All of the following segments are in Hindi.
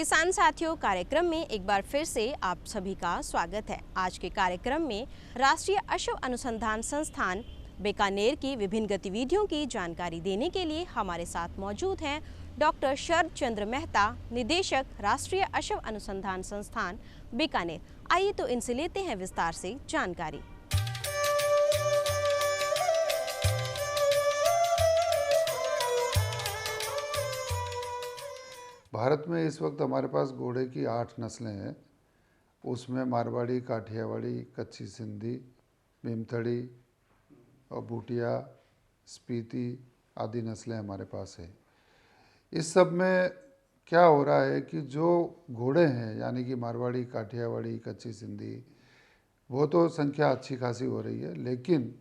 किसान साथियों, कार्यक्रम में एक बार फिर से आप सभी का स्वागत है। आज के कार्यक्रम में राष्ट्रीय अश्व अनुसंधान संस्थान बीकानेर की विभिन्न गतिविधियों की जानकारी देने के लिए हमारे साथ मौजूद हैं डॉक्टर शरद चंद्र मेहता, निदेशक राष्ट्रीय अश्व अनुसंधान संस्थान बीकानेर। आइए तो इनसे लेते हैं विस्तार से जानकारी। भारत में इस वक्त हमारे पास घोड़े की 8 नस्लें हैं। उसमें मारवाड़ी, काठियावाड़ी, कच्ची सिंधी, भीमथड़ी और बूटिया, स्पीति आदि नस्लें हमारे पास है। इस सब में क्या हो रहा है कि जो घोड़े हैं यानी कि मारवाड़ी, काठियावाड़ी, कच्ची सिंधी, वो तो संख्या अच्छी खासी हो रही है, लेकिन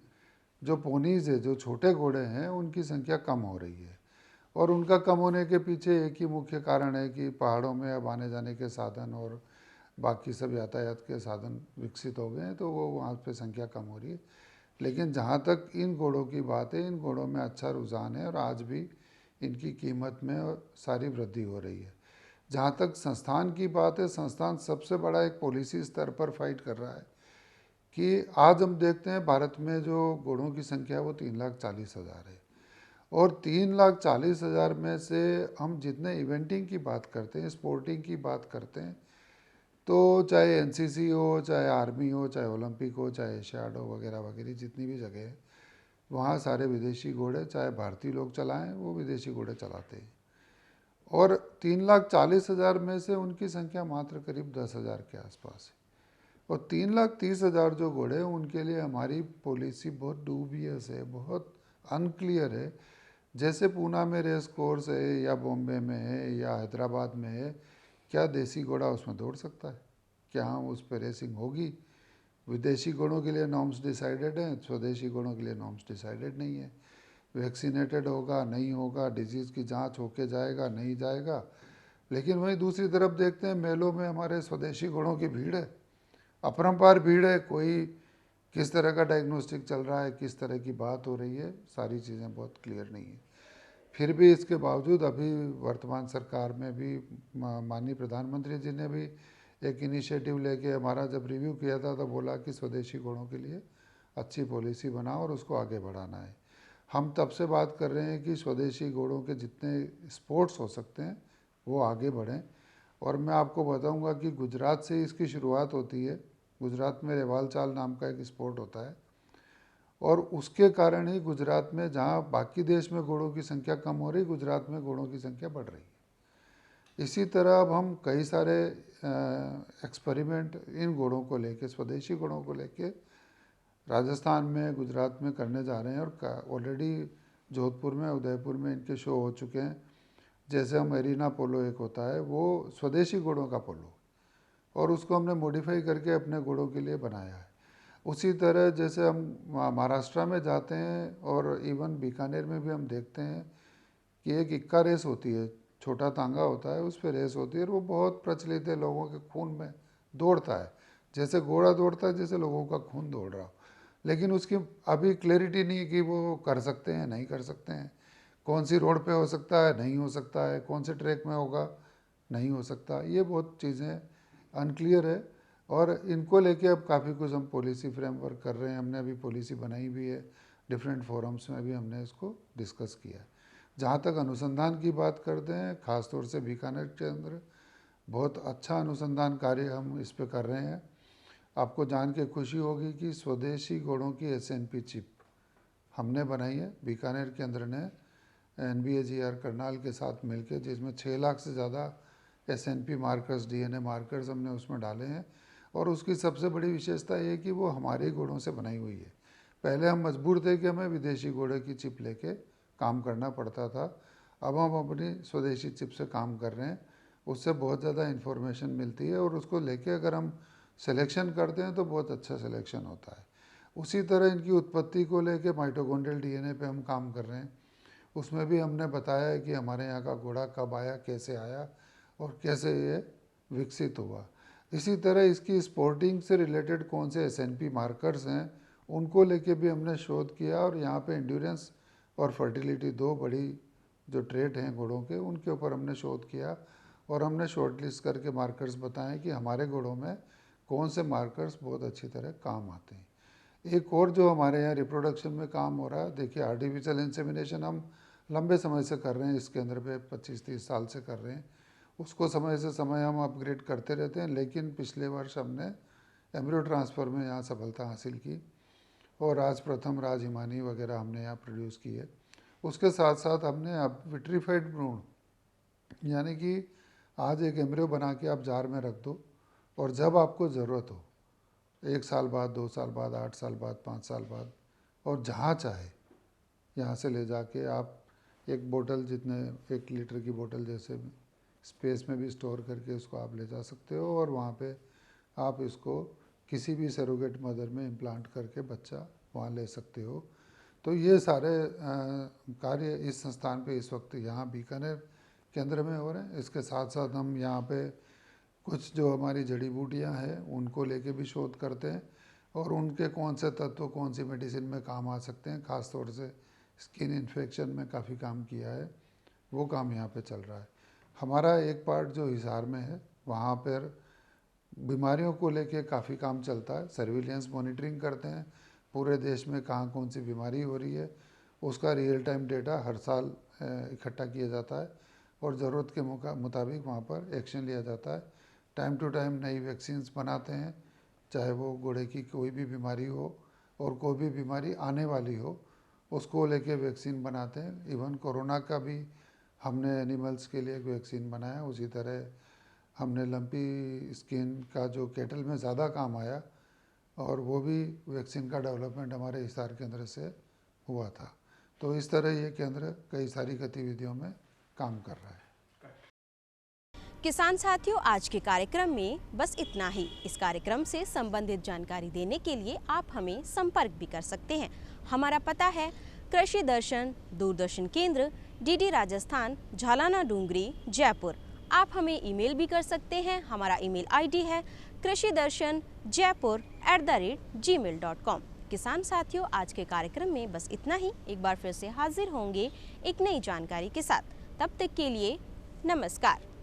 जो पोनीज है, जो छोटे घोड़े हैं, उनकी संख्या कम हो रही है। और उनका कम होने के पीछे एक ही मुख्य कारण है कि पहाड़ों में अब आने जाने के साधन और बाकी सब यातायात के साधन विकसित हो गए हैं, तो वो वहाँ पे संख्या कम हो रही है। लेकिन जहाँ तक इन घोड़ों की बात है, इन घोड़ों में अच्छा रुझान है और आज भी इनकी कीमत में सारी वृद्धि हो रही है। जहाँ तक संस्थान की बात है, संस्थान सबसे बड़ा एक पॉलिसी स्तर पर फाइट कर रहा है कि आज हम देखते हैं भारत में जो घोड़ों की संख्या है वो 3,40,000 है। और 3,40,000 में से हम जितने इवेंटिंग की बात करते हैं, स्पोर्टिंग की बात करते हैं, तो चाहे एनसीसी हो, चाहे आर्मी हो, चाहे ओलंपिक हो, चाहे एशियाड हो, वगैरह वगैरह जितनी भी जगह है, वहाँ सारे विदेशी घोड़े, चाहे भारतीय लोग चलाएं, वो विदेशी घोड़े चलाते हैं। और 3,40,000 में से उनकी संख्या मात्र करीब 10,000 के आसपास है। और 3,30,000 जो घोड़े हैं, उनके लिए हमारी पॉलिसी बहुत डूबियस है, बहुत अनक्लियर है। जैसे पूना में रेस कोर्स है, या बॉम्बे में है, या हैदराबाद में है, क्या देसी घोड़ा उसमें दौड़ सकता है? क्या हम उस पर रेसिंग होगी? विदेशी घोड़ों के लिए नॉर्म्स डिसाइडेड हैं, स्वदेशी घोड़ों के लिए नॉर्म्स डिसाइडेड नहीं है। वैक्सीनेटेड होगा, नहीं होगा, डिजीज़ की जांच होके जाएगा, नहीं जाएगा। लेकिन वहीं दूसरी तरफ देखते हैं, मेलों में हमारे स्वदेशी घोड़ों की भीड़ है, अपरंपार भीड़ है। कोई किस तरह का डायग्नोस्टिक चल रहा है, किस तरह की बात हो रही है, सारी चीज़ें बहुत क्लियर नहीं है। फिर भी इसके बावजूद अभी वर्तमान सरकार में भी माननीय प्रधानमंत्री जी ने भी एक इनिशिएटिव लेके हमारा जब रिव्यू किया था तो बोला कि स्वदेशी घोड़ों के लिए अच्छी पॉलिसी बनाओ और उसको आगे बढ़ाना है। हम तब से बात कर रहे हैं कि स्वदेशी घोड़ों के जितने स्पोर्ट्स हो सकते हैं वो आगे बढ़ें। और मैं आपको बताऊंगा कि गुजरात से इसकी शुरुआत होती है। गुजरात में रेवाल चाल नाम का एक स्पोर्ट होता है, और उसके कारण ही गुजरात में, जहाँ बाकी देश में घोड़ों की संख्या कम हो रही, गुजरात में घोड़ों की संख्या बढ़ रही है। इसी तरह अब हम कई सारे एक्सपेरिमेंट इन घोड़ों को लेके, स्वदेशी घोड़ों को लेके राजस्थान में, गुजरात में करने जा रहे हैं। और ऑलरेडी जोधपुर में, उदयपुर में इनके शो हो चुके हैं। जैसे हम एरिना पोलो एक होता है, वो स्वदेशी घोड़ों का पोलो, और उसको हमने मॉडिफाई करके अपने घोड़ों के लिए बनाया है। उसी तरह जैसे हम महाराष्ट्र में जाते हैं और इवन बीकानेर में भी हम देखते हैं कि एक इक्का रेस होती है, छोटा तांगा होता है, उस पर रेस होती है, और वो बहुत प्रचलित है, लोगों के खून में दौड़ता है। जैसे घोड़ा दौड़ता है, जैसे लोगों का खून दौड़ रहा हो। लेकिन उसकी अभी क्लैरिटी नहीं है कि वो कर सकते हैं, नहीं कर सकते हैं। कौन सी रोड पे हो सकता है, नहीं हो सकता है, कौन से ट्रैक में होगा, नहीं हो सकता। ये बहुत चीज़ें अनक्लियर है, और इनको लेके अब काफ़ी कुछ हम पॉलिसी फ्रेमवर्क कर रहे हैं। हमने अभी पॉलिसी बनाई भी है, डिफरेंट फोरम्स में भी हमने इसको डिस्कस किया है। जहाँ तक अनुसंधान की बात करते हैं, ख़ासतौर से बीकानेर के अंदर बहुत अच्छा अनुसंधान कार्य हम इस पे कर रहे हैं। आपको जान के खुशी होगी कि स्वदेशी घोड़ों की एसएनपी चिप हमने बनाई है बीकानेर के अंदर ने, NBAGR करनाल के साथ मिलकर, जिसमें 6 लाख से ज़्यादा SNP मार्कर्स, DNA मार्कर्स हमने उसमें डाले हैं। और उसकी सबसे बड़ी विशेषता ये है कि वो हमारे घोड़ों से बनाई हुई है। पहले हम मजबूर थे कि हमें विदेशी घोड़े की चिप लेके काम करना पड़ता था। अब हम अपनी स्वदेशी चिप से काम कर रहे हैं। उससे बहुत ज़्यादा इन्फॉर्मेशन मिलती है, और उसको लेके अगर हम सिलेक्शन करते हैं तो बहुत अच्छा सिलेक्शन होता है। उसी तरह इनकी उत्पत्ति को लेके माइटोकॉन्ड्रियल DNA पे हम काम कर रहे हैं। उसमें भी हमने बताया है कि हमारे यहाँ का घोड़ा कब आया, कैसे आया, और कैसे ये विकसित हुआ। इसी तरह इसकी स्पोर्टिंग से रिलेटेड कौन से SNP मार्कर्स हैं, उनको लेके भी हमने शोध किया। और यहाँ पे एंड्योरेंस और फर्टिलिटी, दो बड़ी जो ट्रेट हैं घोड़ों के, उनके ऊपर हमने शोध किया। और हमने शॉर्ट लिस्ट करके मार्कर्स बताएं कि हमारे घोड़ों में कौन से मार्कर्स बहुत अच्छी तरह काम आते हैं। एक और जो हमारे यहाँ रिप्रोडक्शन में काम हो रहा है, देखिए आर्टिफिशियल इंसेमिनेशन हम लंबे समय से कर रहे हैं, इस केंद्र पे 25-30 साल से कर रहे हैं। उसको समय से समय हम अपग्रेड करते रहते हैं, लेकिन पिछले वर्ष हमने एम्ब्रियो ट्रांसफ़र में यहाँ सफलता हासिल की और आज प्रथम राजहिमानी वगैरह हमने यहाँ प्रोड्यूस की है। उसके साथ साथ हमने अब विट्रीफाइड भ्रूण, यानी कि आज एक एम्ब्रियो बना के आप जार में रख दो और जब आपको ज़रूरत हो, 1 साल बाद, 2 साल बाद, 8 साल बाद, 5 साल बाद, और जहाँ चाहे यहाँ से ले जाके आप एक बोतल जितने 1 लीटर की बोतल जैसे स्पेस में भी स्टोर करके उसको आप ले जा सकते हो और वहाँ पे आप इसको किसी भी सरोगेट मदर में इम्प्लांट करके बच्चा वहाँ ले सकते हो। तो ये सारे कार्य इस संस्थान पे इस वक्त यहाँ बीकानेर केंद्र में हो रहे हैं। इसके साथ साथ हम यहाँ पे कुछ जो हमारी जड़ी बूटियाँ हैं उनको लेके भी शोध करते हैं और उनके कौन से तत्व कौन सी मेडिसिन में काम आ सकते हैं, ख़ास तौर से स्किन इन्फेक्शन में काफ़ी काम किया है, वो काम यहाँ पे चल रहा है। हमारा एक पार्ट जो हिसार में है, वहाँ पर बीमारियों को लेके काफ़ी काम चलता है। सर्विलेंस मॉनिटरिंग करते हैं, पूरे देश में कहाँ कौन सी बीमारी हो रही है उसका रियल टाइम डेटा हर साल इकट्ठा किया जाता है और ज़रूरत के मुताबिक वहाँ पर एक्शन लिया जाता है। टाइम टू टाइम नई वैक्सीन्स बनाते हैं, चाहे वो घोड़े की कोई भी बीमारी हो और कोई भी बीमारी आने वाली हो उसको लेके वैक्सीन बनाते हैं। इवन कोरोना का भी हमने एनिमल्स के लिए एक वैक्सीन बनाया। उसी तरह हमने लंपी स्किन का जो कैटल में ज़्यादा काम आया और वो भी वैक्सीन का डेवलपमेंट हमारे हिसार केंद्र से हुआ था। तो इस तरह ये केंद्र कई सारी गतिविधियों में काम कर रहा है। किसान साथियों, आज के कार्यक्रम में बस इतना ही। इस कार्यक्रम से संबंधित जानकारी देने के लिए आप हमें संपर्क भी कर सकते हैं। हमारा पता है कृषि दर्शन दूरदर्शन केंद्र, डीडी राजस्थान, झालाना डूंगरी, जयपुर। आप हमें ईमेल भी कर सकते हैं। हमारा ईमेल आईडी है krishidarshanjaipur@gmail.com। किसान साथियों, आज के कार्यक्रम में बस इतना ही। एक बार फिर से हाजिर होंगे एक नई जानकारी के साथ। तब तक के लिए नमस्कार।